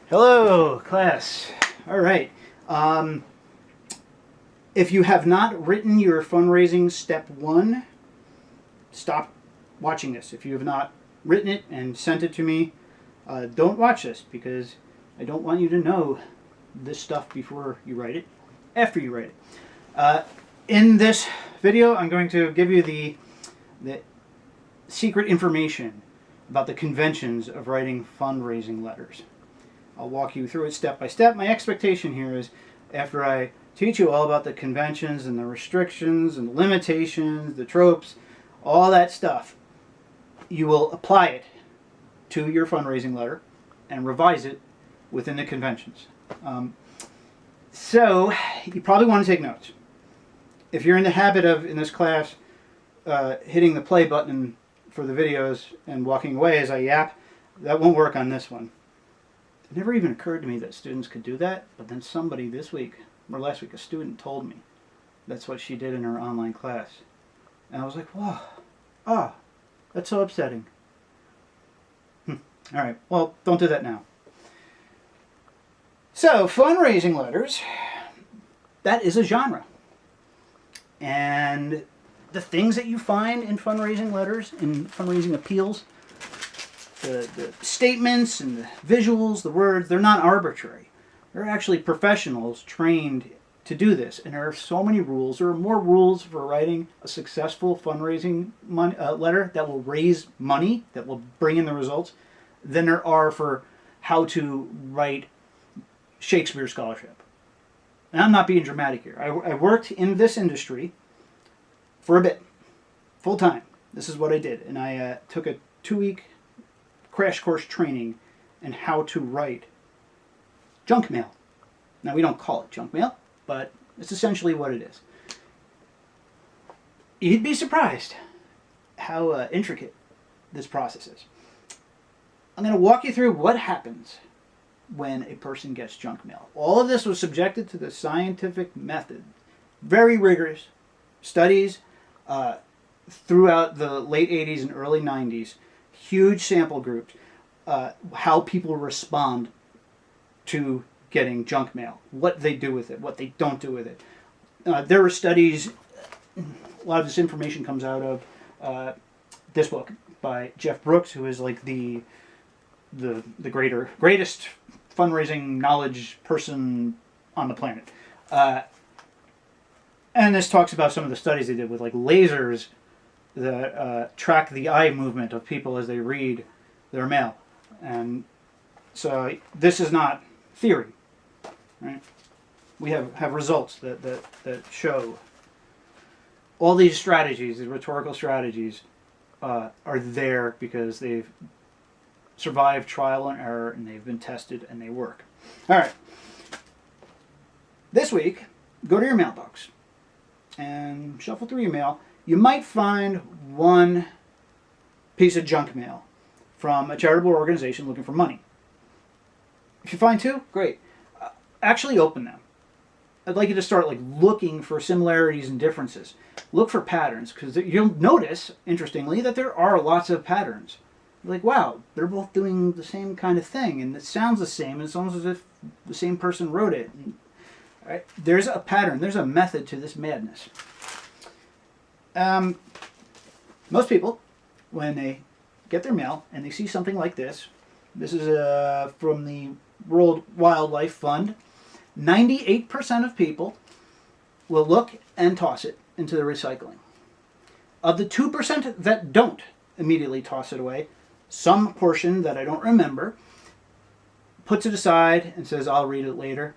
Hello, class. All right. If you have not written your fundraising step 1, stop watching this. If you have not written it and sent it to me, don't watch this, because I don't want you to know this stuff before you write it, after you write it. In this video, I'm going to give you the secret information about the conventions of writing fundraising letters. I'll walk you through it step by step. My expectation here is, after I teach you all about the conventions and the restrictions and the limitations, the tropes, all that stuff, you will apply it to your fundraising letter and revise it within the conventions. So you probably want to take notes. If you're in the habit of, in this class, hitting the play button for the videos and walking away as I yap, that won't work on this one. It never even occurred to me that students could do that, but then somebody this week, or last week, a student told me that's what she did in her online class. And I was like, whoa, that's so upsetting. Alright, well, don't do that now. So, fundraising letters, that is a genre. And the things that you find in fundraising letters, in fundraising appeals, the statements and the visuals, the words, they're not arbitrary. They're actually professionals trained to do this. And there are so many rules. There are more rules for writing a successful fundraising letter that will raise money, that will bring in the results, than there are for how to write Shakespeare scholarship. And I'm not being dramatic here. I worked in this industry for a bit, full time. This is what I did. And I took a 2-week crash course training in how to write junk mail. Now, we don't call it junk mail, but it's essentially what it is. You'd be surprised how intricate this process is. I'm going to walk you through what happens when a person gets junk mail. All of this was subjected to the scientific method. Very rigorous studies throughout the late 80s and early 90s. Huge sample groups. How people respond to getting junk mail. What they do with it. What they don't do with it. There were studies. A lot of this information comes out of this book by Jeff Brooks, who is like the greatest fundraising knowledge person on the planet. And this talks about some of the studies they did with like lasers that track the eye movement of people as they read their mail. And so this is not theory, right? We have results that show all these strategies, these rhetorical strategies, are there because they've survived trial and error, and they've been tested, and they work. All right. This week, go to your mailbox and shuffle through your mail. You might find one piece of junk mail from a charitable organization looking for money. If you find 2, great. Actually open them. I'd like you to start looking for similarities and differences. Look for patterns, because you'll notice, interestingly, that there are lots of patterns. Like, wow, they're both doing the same kind of thing, and it sounds the same, and it's almost as if the same person wrote it. And, right, there's a pattern, there's a method to this madness. Most people, when they get their mail and they see something like this is from the World Wildlife Fund, 98% of people will look and toss it into the recycling. Of the 2% that don't immediately toss it away, some portion that I don't remember puts it aside and says, I'll read it later.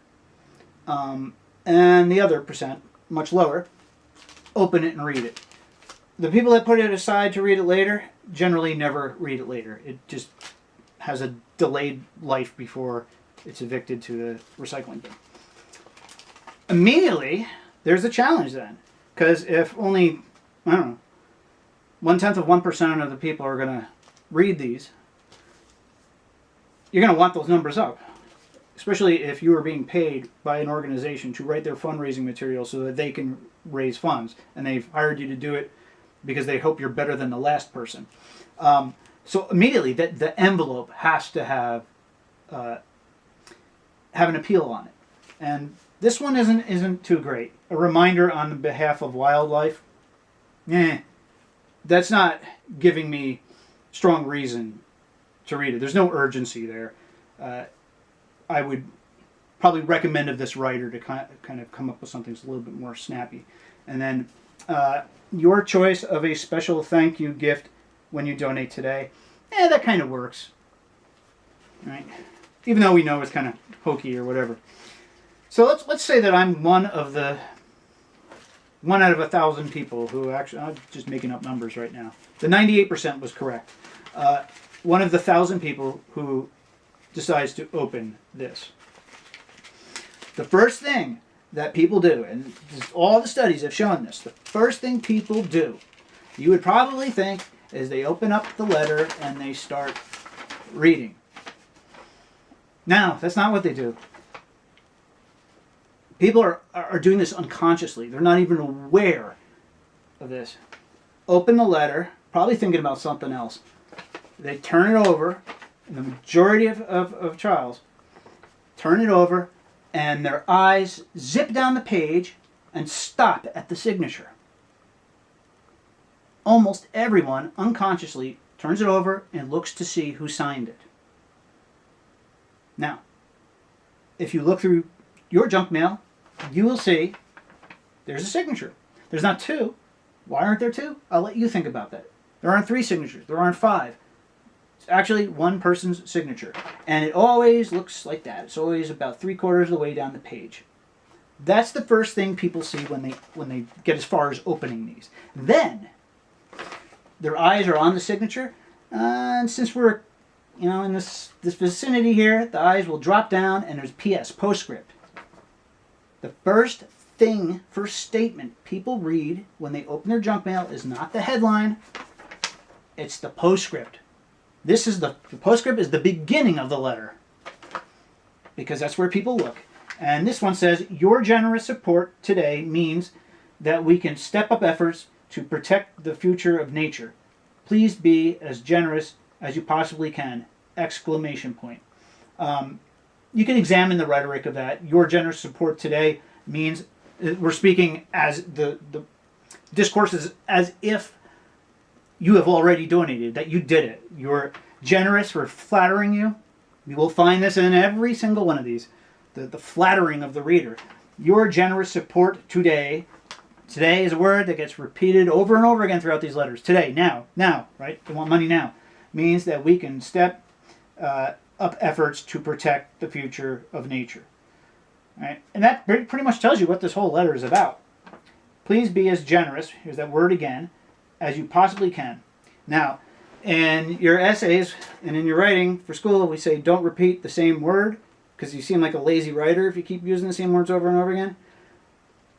And the other percent, much lower, open it and read it. The people that put it aside to read it later generally never read it later. It just has a delayed life before it's evicted to the recycling bin. Immediately, there's a challenge then. Because if only, 1/10 of the people are going to read these, you're going to want those numbers up. Especially if you are being paid by an organization to write their fundraising material so that they can raise funds. And they've hired you to do it because they hope you're better than the last person. So immediately, the envelope has to have an appeal on it. And this one isn't too great. A reminder on behalf of wildlife. That's not giving me strong reason to read it. There's no urgency there. I would probably recommend of this writer to kind of come up with something that's a little bit more snappy. And then your choice of a special thank you gift when you donate today. That kind of works. Right? Even though we know it's kind of hokey or whatever. So let's say that I'm one out of 1,000 people who actually, I'm just making up numbers right now. The 98% was correct. One of the 1,000 people who decides to open this. The first thing that people do, and all the studies have shown this, the first thing people do, you would probably think, is they open up the letter and they start reading. No, that's not what they do. People are doing this unconsciously. They're not even aware of this. Open the letter, probably thinking about something else. They turn it over, and the majority of trials turn it over, and their eyes zip down the page and stop at the signature. Almost everyone unconsciously turns it over and looks to see who signed it. Now, if you look through your junk mail, you will see there's a signature. There's not two. Why aren't there two? I'll let you think about that. There aren't 3 signatures. There aren't 5. It's actually one person's signature. And it always looks like that. It's always about 3/4 of the way down the page. That's the first thing people see when they get as far as opening these. Then, their eyes are on the signature. And since we're in this vicinity here, the eyes will drop down and there's PS, postscript. The first statement people read when they open their junk mail is not the headline, it's the postscript. The postscript is the beginning of the letter, because that's where people look. And this one says, your generous support today means that we can step up efforts to protect the future of nature. Please be as generous as you possibly can! Exclamation point. You can examine the rhetoric of that. Your generous support today means we're speaking as the discourse is as if you have already donated, that you did it. You're generous, we're flattering you. You will find this in every single one of these. The flattering of the reader. Your generous support today. Today is a word that gets repeated over and over again throughout these letters. Today, now, right? They want money now. Means that we can step up efforts to protect the future of nature. Right? And that pretty much tells you what this whole letter is about. Please be as generous, here's that word again, as you possibly can. Now, in your essays and in your writing for school, we say don't repeat the same word, because you seem like a lazy writer if you keep using the same words over and over again.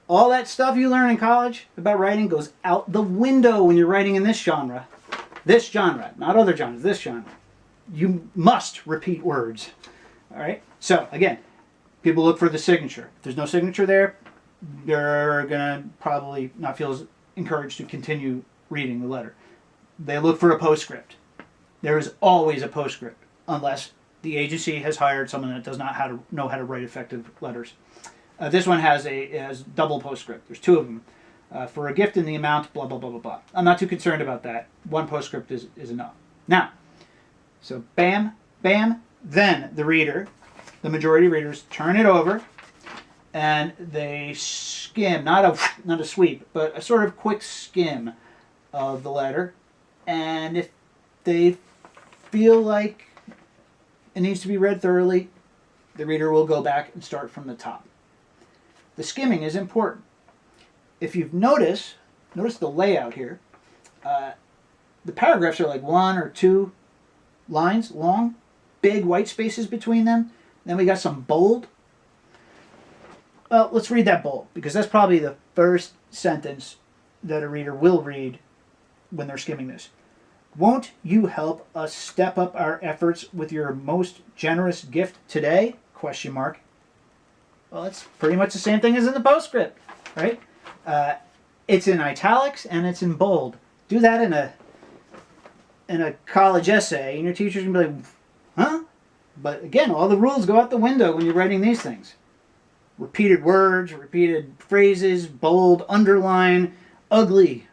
All that stuff you learn in college about writing goes out the window when you're writing in this genre. This genre, not other genres, this genre. You must repeat words. All right? So, again, people look for the signature. If there's no signature there, they're going to probably not feel as encouraged to continue reading the letter. They look for a postscript. There is always a postscript, unless the agency has hired someone that does not know how to write effective letters. This one has double postscript. There's 2 of them. For a gift in the amount, blah, blah, blah, blah, blah. I'm not too concerned about that. One postscript is enough. Now, so bam, bam, then the reader, the majority readers, turn it over and they skim, not a sweep, but a sort of quick skim of the letter. And if they feel like it needs to be read thoroughly, the reader will go back and start from the top. The skimming is important. If you've noticed the layout here, the paragraphs are like 1 or 2 lines long, big white spaces between them. Then we got some bold. Well, let's read that bold, because that's probably the first sentence that a reader will read when they're skimming this. Won't you help us step up our efforts with your most generous gift today? ? Well, it's pretty much the same thing as in the postscript, right? It's in italics and it's in bold. Do that in in a college essay, and your teacher's going to be like, huh? But again, all the rules go out the window when you're writing these things. Repeated words, repeated phrases, bold, underline, ugly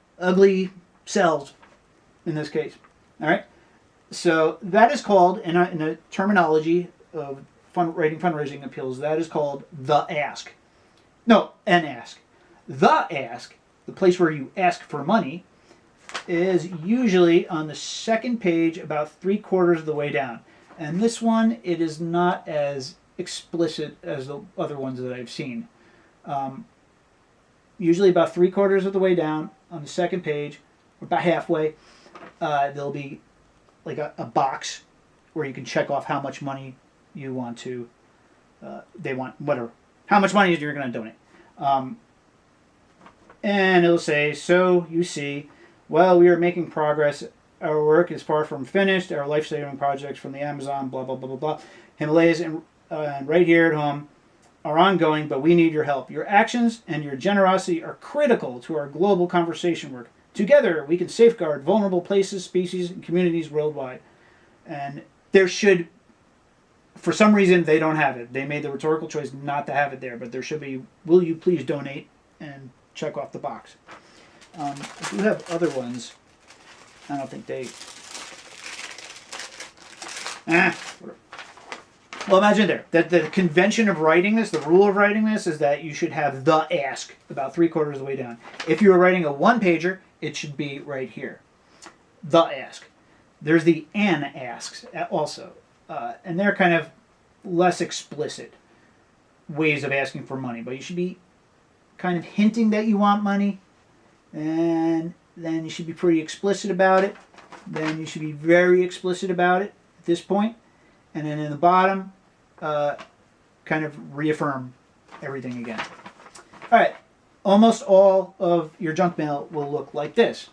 cells in this case. All right? So that is called, in a terminology of writing fundraising appeals, that is called the ask. No, an ask. The ask, the place where you ask for money, is usually on the second page about 3/4 of the way down. And this one, it is not as explicit as the other ones that I've seen. Usually about 3/4 of the way down on the second page, or about halfway, there'll be like a box where you can check off how much money you want to, they want, whatever, how much money you're going to donate. And it'll say, so you see, well, we are making progress. Our work is far from finished. Our life-saving projects from the Amazon, blah, blah, blah, blah, blah, Himalayas, and right here at home are ongoing, but we need your help. Your actions and your generosity are critical to our global conservation work. Together, we can safeguard vulnerable places, species, and communities worldwide. And there should, for some reason, they don't have it. They made the rhetorical choice not to have it there, but there should be, will you please donate, and check off the box. I do have other ones. I don't think they... whatever. Well, imagine there that the convention of writing this, the rule of writing this, is that you should have the ask about 3/4 of the way down. If you were writing a one-pager, it should be right here. The ask. There's the an asks also. And they're kind of less explicit ways of asking for money. But you should be kind of hinting that you want money. And then you should be pretty explicit about it. Then you should be very explicit about it at this point. And then in the bottom, kind of reaffirm everything again. All right. Almost all of your junk mail will look like this.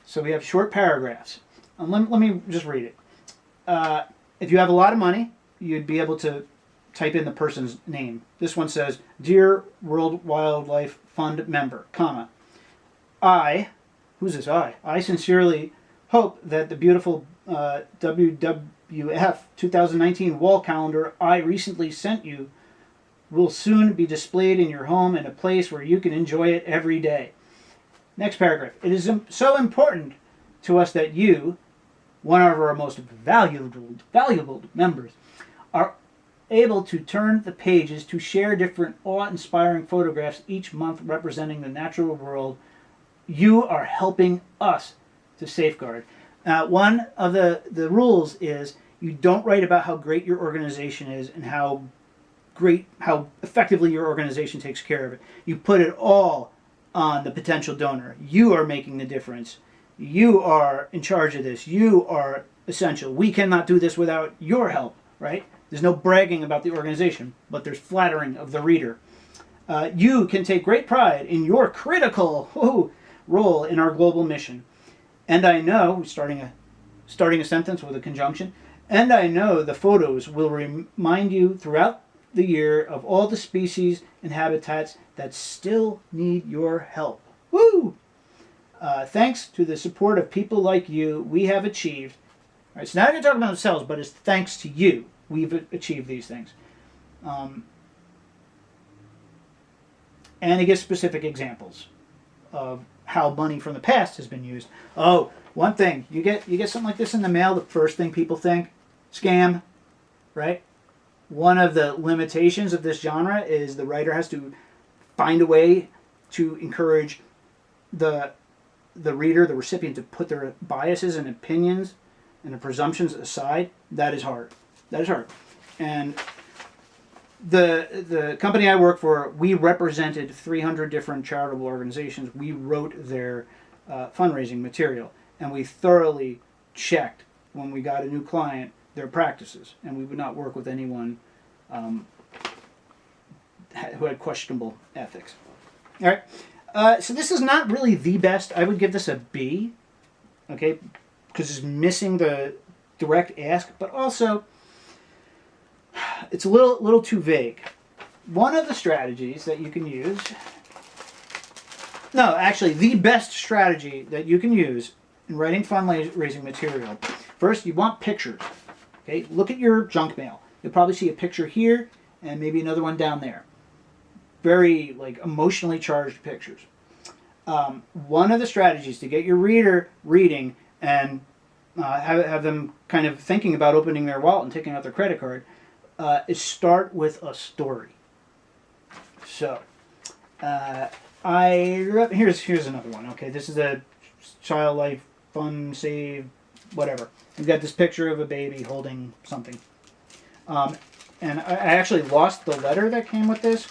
So we have short paragraphs. And let me just read it. If you have a lot of money, you'd be able to type in the person's name. This one says, Dear World Wildlife Fund member, comma, who's this I? I sincerely hope that the beautiful WWF 2019 wall calendar I recently sent you will soon be displayed in your home in a place where you can enjoy it every day. Next paragraph. It is so important to us that you, one of our most valuable members, are able to turn the pages to share different awe-inspiring photographs each month representing the natural world you are helping us to safeguard. One of the rules is you don't write about how great your organization is and how effectively your organization takes care of it. You put it all on the potential donor. You are making the difference. You are in charge of this. You are essential. We cannot do this without your help, right? There's no bragging about the organization, but there's flattering of the reader. You can take great pride in your critical role in our global mission. And I know, starting a sentence with a conjunction, and I know the photos will remind you throughout the year of all the species and habitats that still need your help. Woo! Thanks to the support of people like you, we have achieved. All right, so now they're going to talk about themselves, but it's thanks to you we've achieved these things. And it gives specific examples of how money from the past has been used. Oh, one thing, you get something like this in the mail, the first thing people think, scam, right? One of the limitations of this genre is the writer has to find a way to encourage the reader, the recipient, to put their biases and opinions and the presumptions aside. That is hard. That is hard. And the company I work for, we represented 300 different charitable organizations. We wrote their fundraising material, and we thoroughly checked when we got a new client their practices, and we would not work with anyone who had questionable ethics. All right. So this is not really the best. I would give this a B, okay, because it's missing the direct ask, but also it's a little too vague. One of the strategies that you can use, no, actually the best strategy that you can use in writing fundraising material First, you want pictures. Okay, look at your junk mail. You'll probably see a picture here and maybe another one down there. Very like emotionally charged pictures. One of the strategies to get your reader reading and have them kind of thinking about opening their wallet and taking out their credit card is start with a story. So, here's another one. Okay, this is a child life fun save whatever. We've got this picture of a baby holding something. And I actually lost the letter that came with this,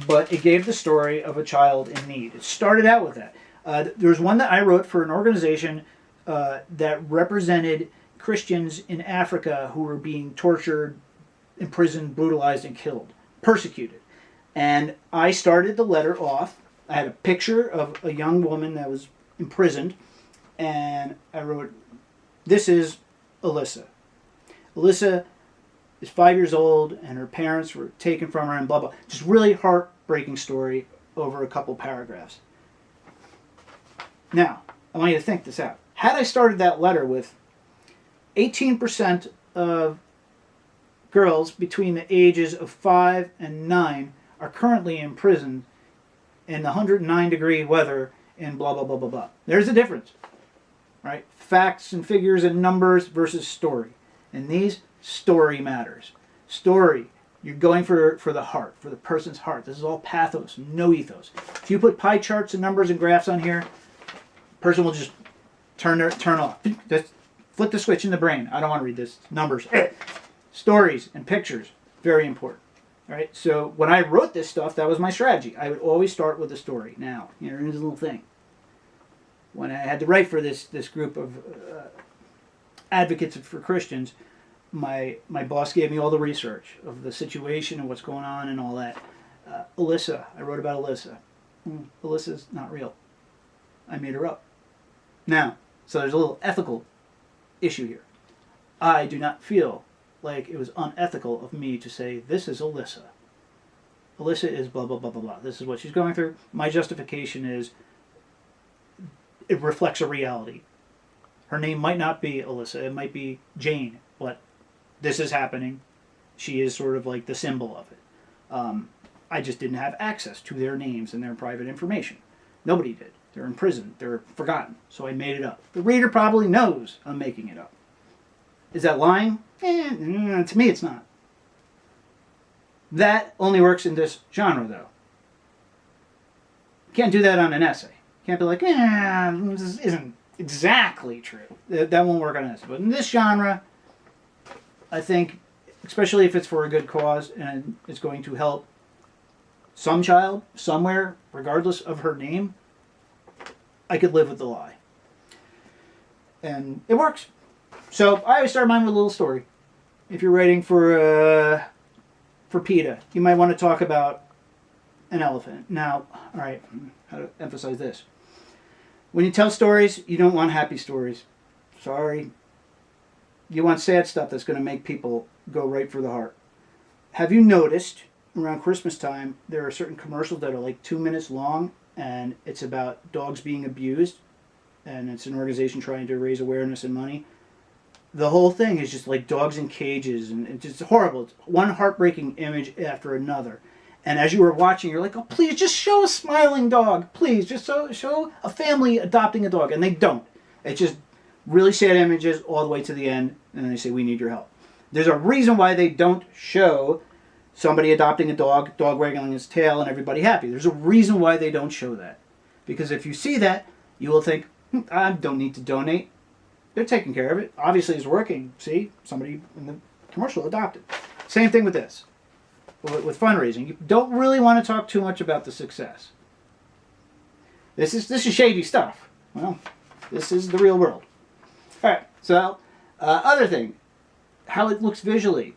but it gave the story of a child in need. It started out with that. There was one that I wrote for an organization that represented Christians in Africa who were being tortured, imprisoned, brutalized, and killed, persecuted. And I started the letter off. I had a picture of a young woman that was imprisoned, and I wrote, "This is Alyssa. Alyssa is 5 years old, and her parents were taken from her, and blah, blah." Just really heartbreaking story over a couple paragraphs. Now, I want you to think this out. Had I started that letter with 18% of girls between the ages of 5 and 9 are currently imprisoned in the 109-degree weather in blah, blah, blah, blah, blah. There's a difference, right? Facts and figures and numbers versus story. And these, story matters. Story, you're going for the heart, for the person's heart. This is all pathos, no ethos. If you put pie charts and numbers and graphs on here, the person will just turn off. Just flip the switch in the brain. I don't want to read this. Numbers. Stories and pictures, very important. All right. So when I wrote this stuff, that was my strategy. I would always start with a story. Now, here's a little thing. When I had to write for this group of advocates for Christians, my boss gave me all the research of the situation and what's going on and all that. Alyssa, I wrote about Alyssa. Alyssa's not real. I made her up. Now, so there's a little ethical issue here. I do not feel like it was unethical of me to say, this is Alyssa. Alyssa is blah, blah, blah, blah, blah. This is what she's going through. My justification is it reflects a reality. Her name might not be Alyssa. It might be Jane. But this is happening. She is sort of like the symbol of it. I just didn't have access to their names and their private information. Nobody did. They're in prison. They're forgotten. So I made it up. The reader probably knows I'm making it up. Is that lying? To me it's not. That only works in this genre, though. You can't do that on an essay. You can't be like, this isn't exactly true. That won't work on an essay. But in this genre, I think, especially if it's for a good cause and it's going to help some child somewhere, regardless of her name, I could live with the lie. And it works. So I always start mine with a little story. If you're writing for PETA, you might want to talk about an elephant. Now, all right, how to emphasize this. When you tell stories, you don't want happy stories. Sorry. You want sad stuff that's going to make people go right for the heart. Have you noticed around Christmas time, there are certain commercials that are like 2 minutes long, and it's about dogs being abused, and it's an organization trying to raise awareness and money. The whole thing is just like dogs in cages, and it's just horrible. It's one heartbreaking image after another. And as you were watching, you're like, oh, please, just show a smiling dog. Please, just show a family adopting a dog. And they don't. It's just really sad images all the way to the end, and then they say, we need your help. There's a reason why they don't show somebody adopting a dog waggling his tail, and everybody happy. There's a reason why they don't show that. Because if you see that, you will think, I don't need to donate. They're taking care of it. Obviously, it's working. See? Somebody in the commercial adopted. Same thing with this. With fundraising. You don't really want to talk too much about the success. This is shady stuff. Well, this is the real world. All right. So, other thing. How it looks visually.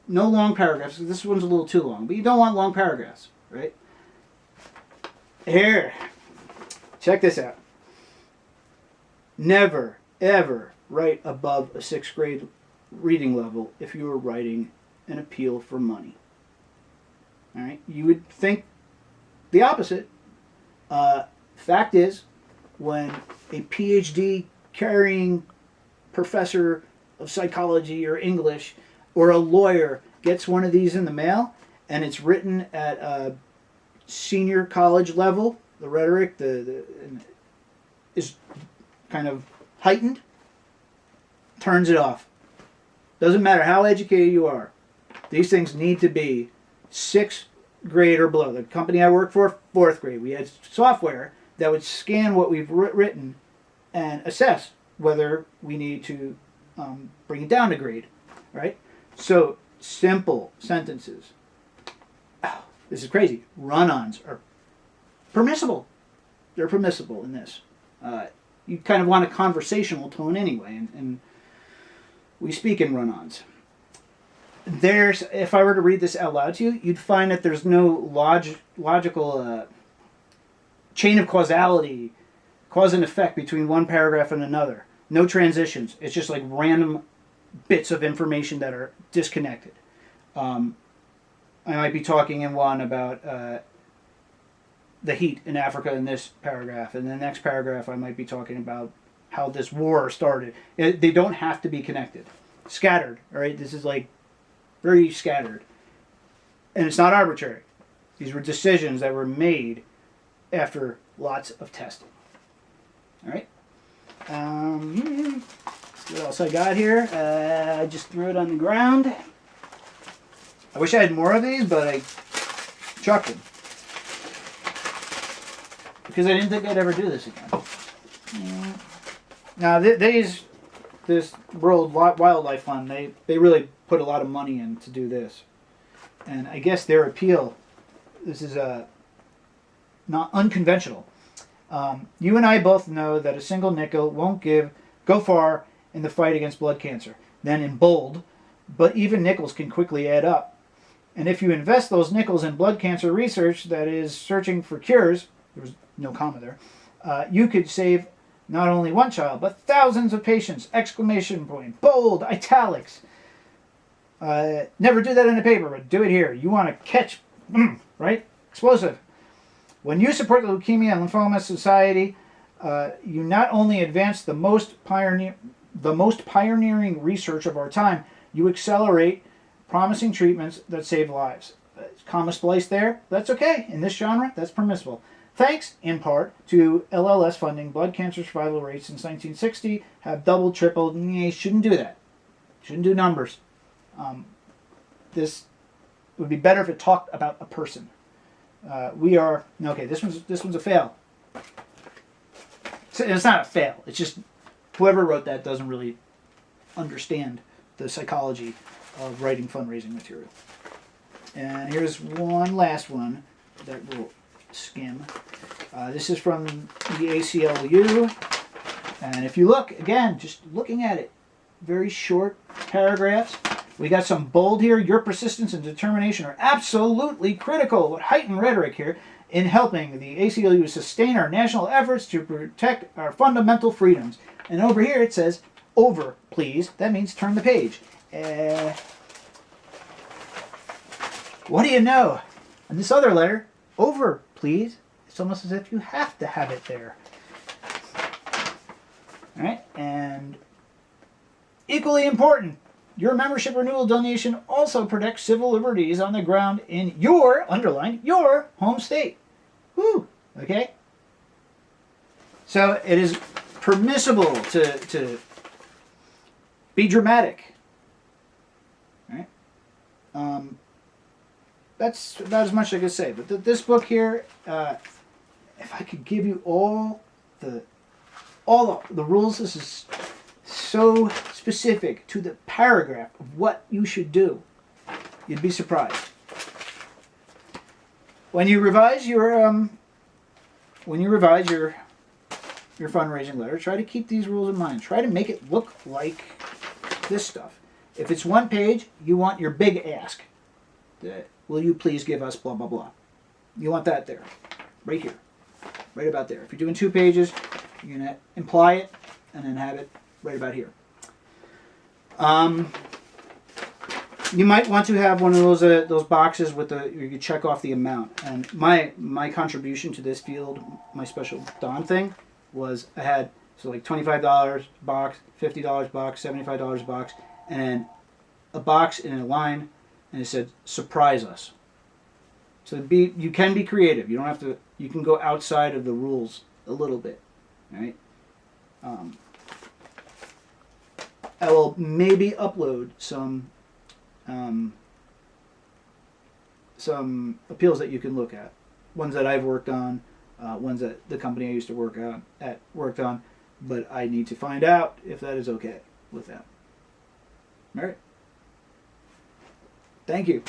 No long paragraphs. This one's a little too long. But you don't want long paragraphs. Right? Here. Check this out. Never, ever write above a 6th grade reading level if you are writing an appeal for money. All right? You would think the opposite. Fact is, when a PhD carrying professor of psychology or English or a lawyer gets one of these in the mail and it's written at a senior college level, the rhetoric is kind of heightened, turns it off. Doesn't matter how educated you are. These things need to be 6th grade or below. The company I work for, 4th grade. We had software that would scan what we've written and assess whether we need to bring it down a grade, right? So simple sentences. Oh, this is crazy. Run-ons are permissible. They're permissible in this. You kind of want a conversational tone anyway, and we speak in run-ons. If I were to read this out loud to you, you'd find that there's no logical chain of causality, cause and effect between one paragraph and another. No transitions. It's just like random bits of information that are disconnected. I might be talking in one about the heat in Africa in this paragraph, and the next paragraph I might be talking about how this war started. They don't have to be connected. Scattered, all right? This is like very scattered. And it's not arbitrary. These were decisions that were made after lots of testing. All right? What else I got here? I just threw it on the ground. I wish I had more of these, but I chucked them. Because I didn't think I'd ever do this again. Now, this World Wildlife Fund, they really put a lot of money in to do this. And I guess their appeal, this is not unconventional. You and I both know that a single nickel won't go far in the fight against blood cancer. Then in bold, but even nickels can quickly add up. And if you invest those nickels in blood cancer research that is searching for cures, there was no comma there, you could save not only one child, but thousands of patients! Exclamation point, bold, italics. Never do that in a paper, but do it here. You want to catch, right? Explosive. When you support the Leukemia and Lymphoma Society, you not only advance the most pioneering research of our time, you accelerate promising treatments that save lives. Comma splice there, that's okay. In this genre, that's permissible. Thanks, in part, to LLS funding, blood cancer survival rates since 1960 have doubled, tripled, and you shouldn't do that. Shouldn't do numbers. This would be better if it talked about a person. Okay, this one's a fail. It's not a fail. It's just whoever wrote that doesn't really understand the psychology of writing fundraising material. And here's one last one that we'll skim. This is from the ACLU. And if you look, again, just looking at it, very short paragraphs. We got some bold here. Your persistence and determination are absolutely critical with heightened rhetoric here in helping the ACLU sustain our national efforts to protect our fundamental freedoms. And over here it says, over, please. That means turn the page. What do you know? And this other letter, over, please. It's almost as if you have to have it there. All right, and equally important, your membership renewal donation also protects civil liberties on the ground in your, underlined, your home state. Woo, okay? So it is permissible to be dramatic. All right? That's about as much as I can say. But this book here, if I could give you all the rules, this is so specific to the paragraph of what you should do. You'd be surprised. When you revise your fundraising letter, try to keep these rules in mind. Try to make it look like this stuff. If it's one page, you want your big ask. Will you please give us blah, blah, blah. You want that there. Right here. Right about there. If you're doing 2 pages, you're going to imply it and then have it right about here. You might want to have one of those boxes with you can check off the amount. And my contribution to this field, my special Don thing, was I had So like $25 box, $50 box, $75 box, and a box in a line, and it said surprise us. So you can be creative. You don't have to. You can go outside of the rules a little bit, right? I will maybe upload some appeals that you can look at, ones that I've worked on, ones that the company I used to work worked on, but I need to find out if that is okay with them. All right. Thank you.